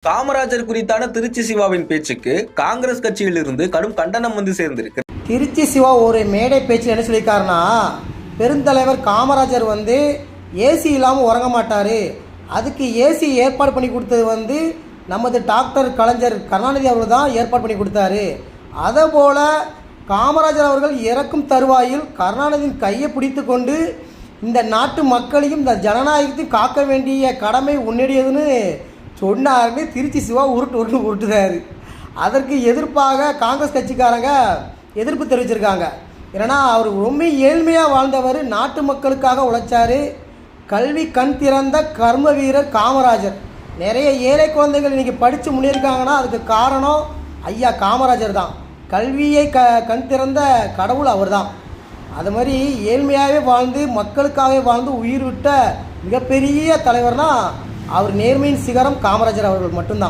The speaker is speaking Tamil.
காமராஜர் குறித்தான திருச்சி சிவாவின் பேச்சுக்கு காங்கிரஸ் கட்சியிலிருந்து கடும் கண்டனம் வந்து சேர்ந்திருக்கு. திருச்சி சிவா ஒரு மேடை பேச்சு என்ன சொல்லியிருக்காருன்னா, பெருந்தலைவர் காமராஜர் ஏசி இல்லாமல் உறங்க மாட்டார், அதுக்கு ஏசி ஏற்பாடு பண்ணி கொடுத்தது நமது டாக்டர் கலைஞர் கருணாநிதி அவர்கள் தான் ஏற்பாடு பண்ணி கொடுத்தாரு. அதேபோல் காமராஜர் அவர்கள் இறக்கும் தருவாயில் கருணாநிதியின் கையை பிடித்து கொண்டு இந்த நாட்டு மக்களையும் இந்த ஜனநாயகத்தையும் காக்க வேண்டிய கடமை உன்னுடையதுன்னு சொன்னாருன்னு திருச்சி சிவா உருட்டுறாரு. அதற்கு எதிர்ப்பாக காங்கிரஸ் கட்சிக்காரங்க எதிர்ப்பு தெரிவிச்சிருக்காங்க. ஏன்னா அவர் ரொம்ப ஏழ்மையாக வாழ்ந்தவர், நாட்டு மக்களுக்காக உழைச்சார், கல்வி கண் திறந்த கர்ம வீரர் காமராஜர். நிறைய ஏழை குழந்தைகள் இன்றைக்கி படித்து முன்னேறிருக்காங்கன்னா அதுக்கு காரணம் ஐயா காமராஜர் தான். கல்வியை கண் திறந்த கடவுள் அவர் தான். அது மாதிரி ஏழ்மையாகவே வாழ்ந்து மக்களுக்காகவே வாழ்ந்து உயிர் விட்ட மிகப்பெரிய தலைவர்னால் அவர் நேர்மையின் சிகரம் காமராஜர் அவர்கள் மட்டும்தான்.